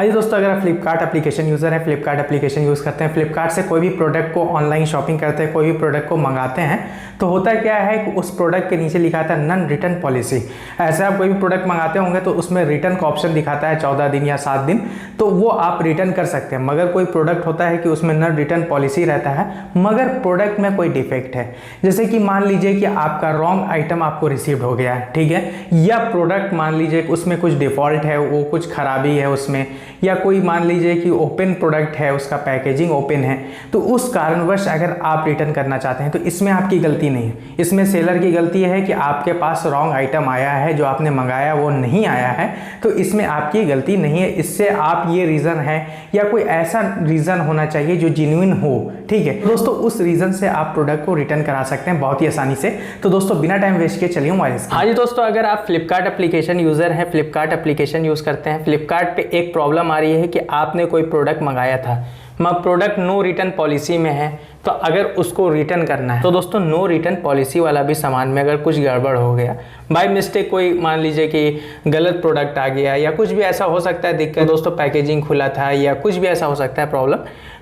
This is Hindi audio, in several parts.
हाँ जी दोस्तों, अगर आप फ्लिपकार्ट एप्लीकेशन यूज़र हैं, फ्लिपकार्ट एप्लीकेशन यूज़ करते हैं, फ्लिपकार्ट से कोई भी प्रोडक्ट को ऑनलाइन शॉपिंग करते हैं, कोई भी प्रोडक्ट को मंगाते हैं, तो होता क्या है कि उस प्रोडक्ट के नीचे लिखा था नन रिटर्न पॉलिसी। ऐसे आप कोई भी प्रोडक्ट मंगाते होंगे तो उसमें रिटर्न का ऑप्शन दिखाता है 14 दिन या 7 दिन, तो वो आप रिटर्न कर सकते हैं। मगर कोई प्रोडक्ट होता है कि उसमें नन रिटर्न पॉलिसी रहता है, मगर प्रोडक्ट में कोई डिफेक्ट है। जैसे कि मान लीजिए कि आपका रॉन्ग आइटम आपको रिसीव हो गया है, ठीक है, या प्रोडक्ट मान लीजिए कि उसमें कुछ डिफॉल्ट है, वो कुछ खराबी है उसमें, या कोई मान लीजिए कि ओपन प्रोडक्ट है, उसका पैकेजिंग ओपन है, तो उस कारणवश अगर आप रिटर्न करना चाहते हैं तो इसमें आपकी गलती नहीं है। इसमें सेलर की गलती है कि आपके पास रॉन्ग आइटम आया है, जो आपने मंगाया वो नहीं आया है, तो इसमें आपकी गलती नहीं है। इससे आप ये रीज़न है या कोई ऐसा रीज़न होना चाहिए जो जेन्युइन हो, ठीक है दोस्तों, उस रीज़न से आप प्रोडक्ट को रिटर्न करा सकते हैं बहुत ही आसानी से। तो दोस्तों बिना टाइम वेस्ट किए चलिए मोबाइल। हाँ जी दोस्तों, अगर आप फ्लिपकार्ट एप्लीकेशन यूज़र हैं, फ्लिपकार्ट एप्लीकेशन यूज़ करते हैं, फ्लिपकार्ट पे एक प्रॉब्लम आ रही है कि आपने कोई प्रोडक्ट मंगाया था, मगर प्रोडक्ट नो रिटर्न पॉलिसी में है, तो अगर उसको रिटर्न करना है तो दोस्तों नो रिटर्न पॉलिसी वाला भी सामान में अगर कुछ गड़बड़ हो गया, बाय मिस्टेक कोई मान लीजिए कि गलत प्रोडक्ट आ गया या कुछ भी ऐसा हो सकता है दिक्कत, दोस्तों पैकेजिंग खुला था या कुछ भी ऐसा हो सकता है प्रॉब्लम,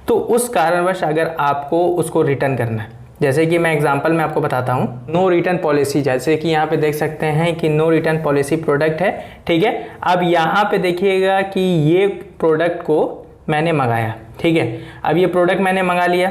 तो उस कारणवश अगर आपको उसको रिटर्न करना है, जैसे कि मैं एग्जांपल में आपको बताता हूँ, नो रिटर्न पॉलिसी, जैसे कि यहाँ पे देख सकते हैं कि नो रिटर्न पॉलिसी प्रोडक्ट है, ठीक है। अब यहाँ पे देखिएगा कि ये प्रोडक्ट को मैंने मंगाया, ठीक है, अब ये प्रोडक्ट मैंने मंगा लिया,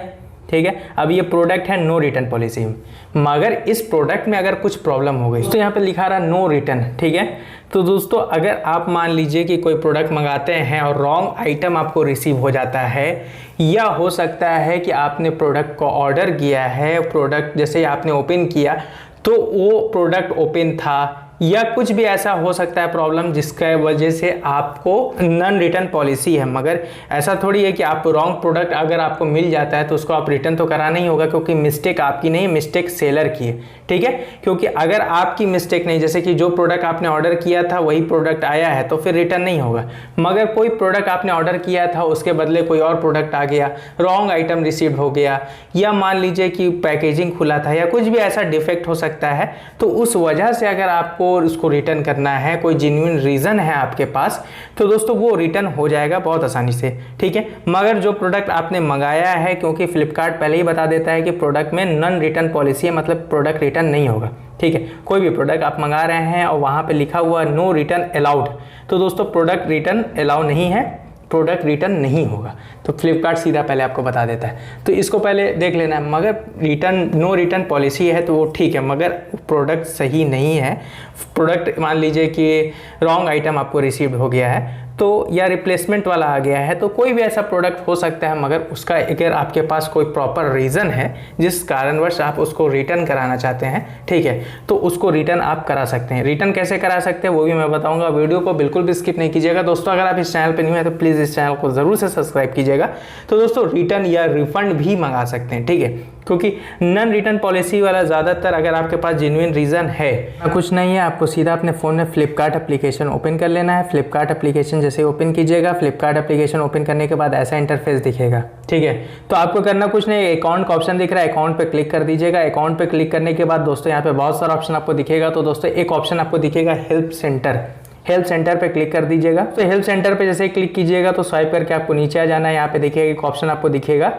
ठीक है, अब ये प्रोडक्ट है नो रिटर्न पॉलिसी में, मगर इस प्रोडक्ट में अगर कुछ प्रॉब्लम हो गई तो यहाँ पे लिखा रहा नो रिटर्न, ठीक है। तो दोस्तों अगर आप मान लीजिए कि कोई प्रोडक्ट मंगाते हैं और रॉन्ग आइटम आपको रिसीव हो जाता है, या हो सकता है कि आपने प्रोडक्ट को ऑर्डर किया है, प्रोडक्ट जैसे आपने ओपन किया तो वो प्रोडक्ट ओपन था, या कुछ भी ऐसा हो सकता है प्रॉब्लम जिसका वजह से आपको नन रिटर्न पॉलिसी है, मगर ऐसा थोड़ी है कि आप रॉन्ग प्रोडक्ट अगर आपको मिल जाता है तो उसको आप रिटर्न तो कराना ही होगा, क्योंकि मिस्टेक आपकी नहीं, मिस्टेक सेलर की है, ठीक है। क्योंकि अगर आपकी मिस्टेक नहीं, जैसे कि जो प्रोडक्ट आपने ऑर्डर किया था वही प्रोडक्ट आया है तो फिर रिटर्न नहीं होगा, मगर कोई प्रोडक्ट आपने ऑर्डर किया था उसके बदले कोई और प्रोडक्ट आ गया, रॉन्ग आइटम रिसीव हो गया, या मान लीजिए कि पैकेजिंग खुला था या कुछ भी ऐसा डिफेक्ट हो सकता है, तो उस वजह से अगर आपको उसको रिटर्न करना है, कोई जेन्युइन रीज़न है आपके पास, तो दोस्तों वो रिटर्न हो जाएगा बहुत आसानी से, ठीक है। मगर जो प्रोडक्ट आपने मंगाया है, क्योंकि फ्लिपकार्ट पहले ही बता देता है कि प्रोडक्ट में नन रिटर्न पॉलिसी है, मतलब प्रोडक्ट रिटर्न नहीं होगा, ठीक है। कोई भी प्रोडक्ट आप मंगा रहे हैं और वहाँ पे लिखा हुआ नो रिटर्न अलाउड, तो दोस्तों प्रोडक्ट रिटर्न अलाउ नहीं है, प्रोडक्ट रिटर्न नहीं होगा, तो फ्लिपकार्ट सीधा पहले आपको बता देता है, तो इसको पहले देख लेना है। मगर रिटर्न नो रिटर्न पॉलिसी है तो वो ठीक है, मगर प्रोडक्ट सही नहीं है, प्रोडक्ट मान लीजिए कि रॉन्ग आइटम आपको रिसीव हो गया है तो, या रिप्लेसमेंट वाला आ गया है, तो कोई भी ऐसा प्रोडक्ट हो सकता है, मगर उसका अगर आपके पास कोई प्रॉपर रीज़न है जिस कारणवश आप उसको रिटर्न कराना चाहते हैं, ठीक है, तो उसको रिटर्न आप करा सकते हैं। रिटर्न कैसे करा सकते हैं वो भी मैं बताऊंगा, वीडियो को बिल्कुल भी स्किप नहीं कीजिएगा दोस्तों। अगर आप इस चैनल पर नहीं हैं तो प्लीज़ इस चैनल को ज़रूर से सब्सक्राइब कीजिएगा। तो दोस्तों रिटर्न या रिफंड भी मंगा सकते हैं, ठीक है, क्योंकि नन रिटर्न पॉलिसी वाला ज़्यादातर अगर आपके पास जेन्युइन रीज़न है, कुछ नहीं है, आपको सीधा अपने फ़ोन में फ्लिपकार्ट एप्लीकेशन ओपन कर लेना है। फ्लिपकार्ट एप्लीकेशन जैसे ओपन कीजिएगा, फ्लिपकार्ट एप्लीकेशन ओपन करने के बाद ऐसा इंटरफेस दिखेगा, ठीक है। तो आपको करना कुछ नहीं, अकाउंट का ऑप्शन दिख रहा है, अकाउंट पे क्लिक कर दीजिएगा। अकाउंट पे क्लिक करने के बाद दोस्तों यहाँ पे बहुत सारा ऑप्शन आपको दिखेगा, तो दोस्तों एक ऑप्शन आपको दिखेगा हेल्प सेंटर, हेल्प सेंटर पे क्लिक कर दीजिएगा। तो हेल्प सेंटर पे जैसे क्लिक कीजिएगा तो स्वाइप करके आपको नीचे आ जाना है। यहाँ पे देखिएगा एक ऑप्शन आपको दिखेगा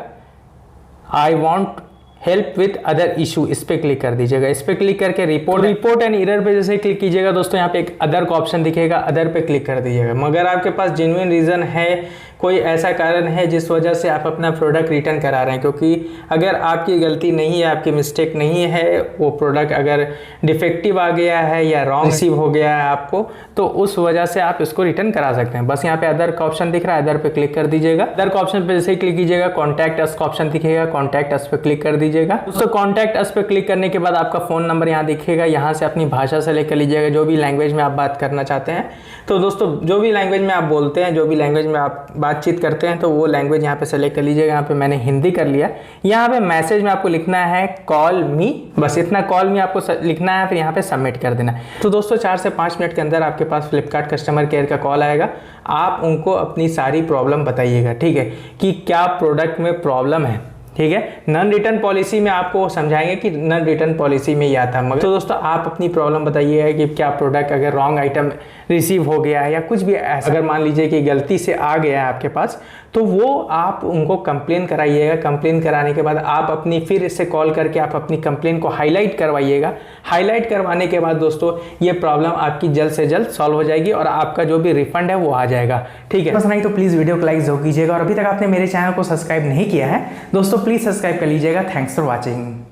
I want help with other issue, इस पे क्लिक कर दीजिएगा। इस पे क्लिक करके रिपोर्ट एंड एरर पे जैसे क्लिक कीजिएगा दोस्तों यहाँ पे एक अदर का ऑप्शन दिखेगा, अदर पे क्लिक कर दीजिएगा। मगर आपके पास जेन्युइन रीज़न है, कोई ऐसा कारण है जिस वजह से आप अपना प्रोडक्ट रिटर्न करा रहे हैं, क्योंकि अगर आपकी गलती नहीं है, आपकी मिस्टेक नहीं है, वो प्रोडक्ट अगर डिफेक्टिव आ गया है या रॉन्ग रिसीव हो गया है आपको, तो उस वजह से आप इसको रिटर्न करा सकते हैं। बस यहाँ पे अदर का ऑप्शन दिख रहा है, अदर पे क्लिक कर दीजिएगा। अदर का ऑप्शन पे जैसे क्लिक कीजिएगा कॉन्टैक्ट अस का ऑप्शन दिखेगा, कॉन्टैक्ट अस पे क्लिक कर दीजिएगा। दोस्तों कॉन्टैक्ट अस पे क्लिक करने के बाद आपका फ़ोन नंबर यहाँ दिखेगा, यहाँ से अपनी भाषा से लेकर लीजिएगा, जो भी लैंग्वेज में आप बात करना चाहते हैं। तो दोस्तों जो भी लैंग्वेज में आप बोलते हैं, जो भी लैंग्वेज में आप बातचीत करते हैं, तो वो लैंग्वेज यहाँ पे सेलेक्ट कर लीजिएगा। यहाँ पे मैंने हिंदी कर लिया। यहाँ पे मैसेज में आपको लिखना है कॉल मी, बस इतना कॉल मी आपको लिखना है, फिर यहाँ पे सबमिट कर देना है। तो दोस्तों 4 से 5 मिनट के अंदर आपके पास फ्लिपकार्ट कस्टमर केयर का कॉल आएगा। आप उनको अपनी सारी प्रॉब्लम बताइएगा, ठीक है, कि क्या प्रोडक्ट में प्रॉब्लम है, ठीक है। नॉन रिटर्न पॉलिसी में आपको समझाएंगे कि नॉन रिटर्न पॉलिसी में यह था। मगर तो दोस्तों आप अपनी प्रॉब्लम बताइए कि क्या प्रोडक्ट अगर रॉन्ग आइटम रिसीव हो गया है या कुछ भी ऐसा, अगर मान लीजिए कि गलती से आ गया है आपके पास, तो वो आप उनको कंप्लेन कराइएगा। कंप्लेन कराने के बाद आप अपनी फिर इससे कॉल करके आप अपनी कंप्लेन को हाईलाइट करवाइएगा। हाईलाइट करवाने के बाद दोस्तों ये प्रॉब्लम आपकी जल्द से जल्द सॉल्व हो जाएगी और आपका जो भी रिफंड है वो आ जाएगा। ठीक है, बस नहीं तो प्लीज़ वीडियो को लाइक जरूर कीजिएगा और अभी तक आपने मेरे चैनल को सब्सक्राइब नहीं किया है दोस्तों प्लीज़ सब्सक्राइब कर लीजिएगा। Thanks for watching.